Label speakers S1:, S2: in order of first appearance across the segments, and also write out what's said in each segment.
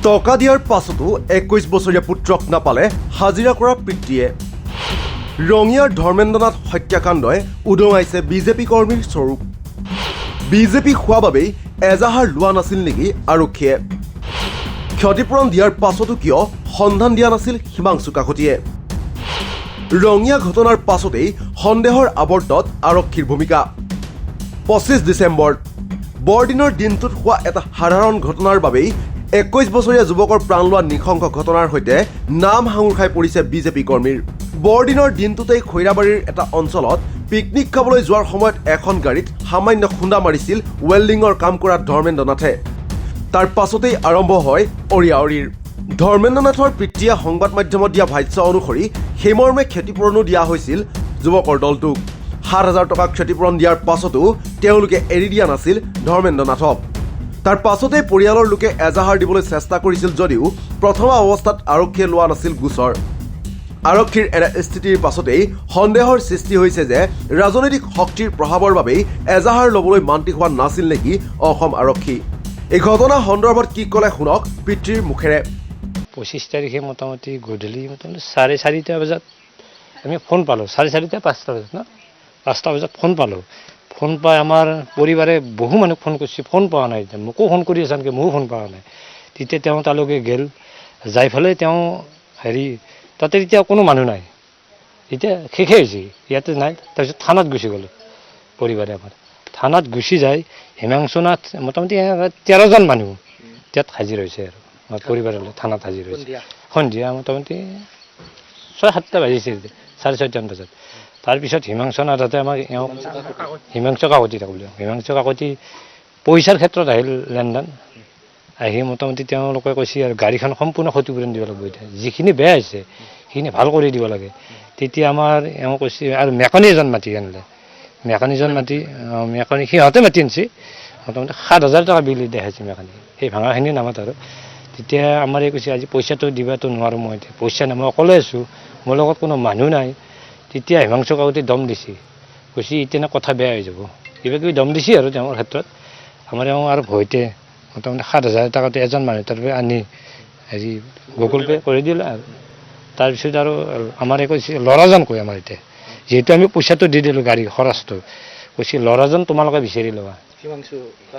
S1: টকা দিয়াৰ পাছতো 21 বছৰীয়া পুত্ৰক নাপালে হাজিৰা কৰা পিতৃয়ে। ৰঙিয়াৰ ধৰ্মেন্দ্ৰনাথ হত্যাকাণ্ডই উদঙাইছে বিজেপি কৰ্মীৰ স্বৰূপ। বিজেপি হোৱা বাবেই এজাহাৰ লোৱা নাছিল নেকি আৰক্ষীয়ে? ক্ষতিপূৰণ দিয়াৰ পাছতো কিয় সন্ধান দিয়া নাছিল হিমাংশু কাকতিয়ে? ৰঙিয়া ঘটনাৰ পাছতেই সন্দেহৰ আৱৰ্তত আৰক্ষীৰ ভূমিকা। 25 ডিচেম্বৰ বৰদিনৰ দিনটোত হোৱা এটা সাধাৰণ ঘটনাৰ বাবেই 21 বছৰীয়া যুৱকৰ প্ৰাণ লোৱা নৃশংস ঘটনাৰ সৈতে নাম সাঙুৰ খাই পৰিছে বিজেপি কৰ্মীৰ। বৰদিনৰ দিনটোতেই খৈৰাবাৰীৰ এটা অঞ্চলত পিকনিক খাবলৈ যোৱাৰ সময়ত এখন গাড়ীত সামান্য খুন্দা মাৰিছিল ৱেল্ডিঙৰ কাম কৰা ধৰ্মেন্দ্ৰনাথে। তাৰ পাছতেই আৰম্ভ হয় অৰিয়াঅৰিৰ। ধৰ্মেন্দ্ৰনাথৰ পিতৃয়ে সংবাদ মাধ্যমত দিয়া ভাষ্য অনুসৰি সেইমৰ্মে ক্ষতিপূৰণো দিয়া হৈছিল যুৱকৰ দলটোক। 7,000 টকা ক্ষতিপূৰণ দিয়াৰ পাছতো তেওঁলোকে এৰি দিয়া নাছিল ধৰ্মেন্দ্ৰনাথক। তাৰ পাছতে পৰিয়ালৰ লোকে এজাহাৰ দিবলৈ চেষ্টা কৰিছিল যদিও প্ৰথম অৱস্থাত আৰক্ষীয়ে লোৱা নাছিল গোচৰ। আৰক্ষীৰ এনে স্থিতিৰ পাছতেই সন্দেহৰ সৃষ্টি হৈছে যে ৰাজনৈতিক শক্তিৰ প্ৰভাৱৰ বাবেই এজাহাৰ ল'বলৈ মান্তি হোৱা নাছিল নেকি অসম আৰক্ষী। এই ঘটনা সন্দৰ্ভত কি ক'লে শুনক পিতৃৰ মুখেৰে।
S2: 25 তাৰিখে মোটামুটি গধূলি 4:30 বজাত আমি ফোন পালোঁ। 4:30 5টা বজাত ন 5টা বজাত ফোন পালোঁ। ফোন পাই আমাৰ পৰিবাৰে বহু মানুহ ফোন কৰিছে, ফোন পোৱা নাই। মোকো ফোন কৰি আছে আনকি ময়ো ফোন পোৱা নাই। তেতিয়া তেওঁ তালৈকে গ'ল, যাই পেলাই তেওঁ তাতে এতিয়া কোনো মানুহ নাই, এতিয়া শেষে হৈছে, ইয়াতে নাই। তাৰপিছত থানাত গুচি গ'লোঁ পৰিবাৰে আমাৰ। থানাত গুচি যায় হিমাংশুনাথ মোটামুটি 13জন মানুহ তাত হাজিৰ হৈছে আৰু আমাৰ পৰিবাৰলৈ থানাত হাজিৰ হৈছে। সন্ধিয়া মোটামুটি 6-7টা বাজিছে, 6:30 বজাত। তাৰপিছত হিমাংশুনাথে আমাক হিমাংশু কাকতি বুলি হিমাংশু কাকতি পইচাৰ ক্ষেত্ৰত আহিল লেনদেন। আহি মোটামুটি তেওঁলোকে কৈছে আৰু গাড়ীখন সম্পূৰ্ণ ক্ষতিপূৰণ দিব লাগিব, এতিয়া যিখিনি বেয়া হৈছে সেইখিনি ভাল কৰি দিব লাগে। তেতিয়া আমাৰ এওঁ কৈছে আৰু মেকানিক এজন মাতি আনিলে। মেকানিকজন মাতি সিহঁতে মাতি আনিছে। মোটামুটি 7,000 টকা বিল দেখাইছে মেকানিক, সেই ভাঙাখিনি নামত আৰু। তেতিয়া আমাৰ এই কৈছে আজি পইচাটো দিবাতো নোৱাৰোঁ, মই এতিয়া পইচা নাই, মই অকলে আছোঁ, মোৰ লগত কোনো মানুহ নাই। তেতিয়া হিমাংশু কাকতি দম দিছে, কৈছে এতিয়া কথা বেয়া হৈ যাব, কিবা কিবি দম দিছে আৰু তেওঁৰ ক্ষেত্ৰত। আমাৰ এওঁ আৰু ভয়তে মোটামুটি 7,000 টকাটো এজন মানুহ তাৰপৰা আনি গুগল পে' কৰি দিলে আৰু। তাৰপিছত আৰু আমাৰ কৈছে ল'ৰাজন কৈ আমাৰ এতিয়া যিহেতু আমি পইচাটো দি দিলোঁ গাড়ী খৰচটো, কৈছে ল'ৰাজন তোমালোকে বিচাৰি ল'বা।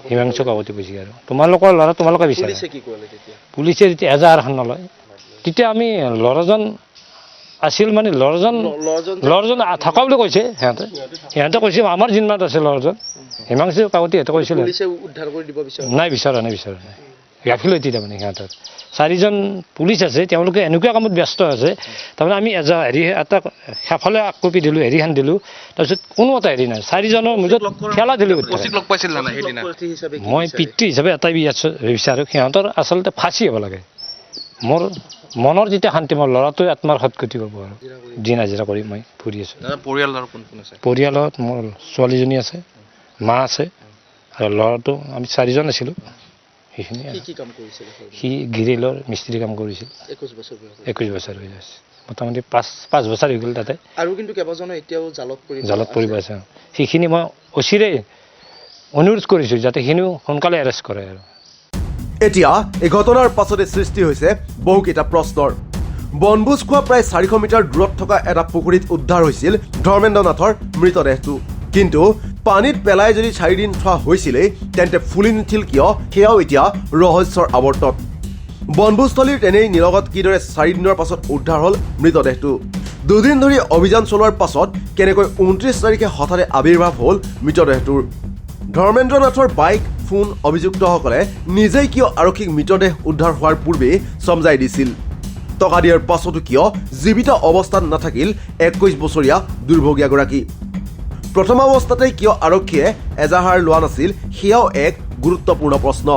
S2: হিমাংশু কাকতি কৈছে আৰু তোমালোকৰ ল'ৰা তোমালোকে বিচাৰা। পুলিচে যেতিয়া এজাহাৰখন নলয়, তেতিয়া আমি ল'ৰাজন আছিল মানে ল'ৰাজন থকা বুলি কৈছে সিহঁতে কৈছে আমাৰ জিম্মাত আছে ল'ৰাজন। হিমাংশু কাকতি সিহঁতে কৈছিলে নাই, বিচৰা নাই গাফিলতি তাৰমানে সিহঁতৰ। 4জন পুলিচ আছে, তেওঁলোকে এনেকুৱা কামত ব্যস্ত আছে। তাৰমানে আমি এটা সেফালে কপি দিলোঁ, হেৰিখন দিলোঁ, তাৰপিছত কোনো এটা নাই। 4জনৰ মাজত খেলা দিলোঁ। মই পিতৃ হিচাপে এটাই বিচাৰোঁ, সিহঁতৰ আচলতে ফাঁচি হ'ব লাগে। মোৰ মনৰ যেতিয়া শান্তি, মোৰ ল'ৰাটোৱে আত্মাৰ সৎগতি পাব আৰু দিন হাজিৰা কৰি মই ফুৰি আছোঁ। পৰিয়ালত মোৰ ছোৱালীজনী আছে, মা আছে আৰু ল'ৰাটো আমি 4জন আছিলোঁ। সেইখিনি সি গ্ৰিলৰ মিস্ত্ৰী কাম কৰিছিল। 21 বছৰ হৈ আছে, মোটামুটি 5 বছৰ হৈ গ'ল তাতে।
S3: আৰু কিন্তু কেইবাজনো এতিয়াও জালত
S2: পৰিব আছে। সেইখিনি মই অচিৰে অনুৰোধ কৰিছোঁ যাতে সেইখিনিও সোনকালে এৰেষ্ট কৰে আৰু।
S1: এতিয়া এই ঘটনাৰ পাছতে সৃষ্টি হৈছে বহুকেইটা প্ৰশ্নৰ। বনভোজ খোৱা প্ৰায় 400 মিটাৰ দূৰত থকা এটা পুখুৰীত উদ্ধাৰ হৈছিল ধৰ্মেন্দ্ৰনাথৰ মৃতদেহটো। কিন্তু পানীত পেলাই যদি 4 দিন থোৱা হৈছিলেই তেন্তে ফুলি নুঠিল কিয়, সেয়াও এতিয়া ৰহস্যৰ আৱৰ্তত। বনভোজস্থলীৰ তেনেই নিলগত কিদৰে 4 দিনৰ পাছত উদ্ধাৰ হ'ল মৃতদেহটো? 2 দিন ধৰি অভিযান চলোৱাৰ পাছত কেনেকৈ 29 তাৰিখে হঠাতে আৱিৰ্ভাৱ হ'ল মৃতদেহটোৰ? ধৰ্মেন্দ্ৰনাথৰ বাইক, ফোন অভিযুক্তসকলে নিজেই কিয় আৰক্ষীক মৃতদেহ উদ্ধাৰ হোৱাৰ পূৰ্বেই চমজাই দিছিল? টকা দিয়াৰ পাছতো কিয় জীৱিত অৱস্থাত নাথাকিল 21 বছৰীয়া দুৰ্ভগীয়াগৰাকী? প্ৰথম অৱস্থাতেই কিয় আৰক্ষীয়ে এজাহাৰ লোৱা নাছিল, সেয়াও এক গুৰুত্বপূৰ্ণ প্ৰশ্ন।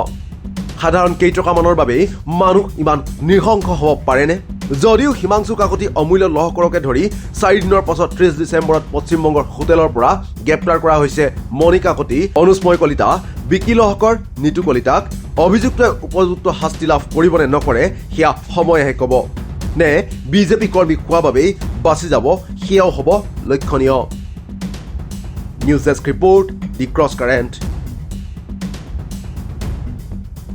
S1: সাধাৰণ কেইটকামানৰ বাবেই মানুহ ইমান নৃশংস হ'ব পাৰেনে? যদিও হিমাংশু কাকতি অমূল্য লহকৰকে ধৰি 4 দিনৰ পাছত 30 ডিচেম্বৰত পশ্চিমবংগৰ হোটেলৰ পৰা গ্ৰেপ্তাৰ কৰা হৈছে মণি কাকতি, অনুস্ময় কলিতা, বিকি লহকৰ, নিতু কলিতাক। অভিযুক্তই উপযুক্ত শাস্তি লাভ কৰিবনে নকৰে সেয়া সময়েহে ক'ব। নে বিজেপি কৰ্মী হোৱা বাবেই বাচি যাব, সেয়াও হ'ব লক্ষণীয়। নিউজ ডেস্ক ৰিপৰ্ট, দি ক্ৰছ কাৰেণ্ট।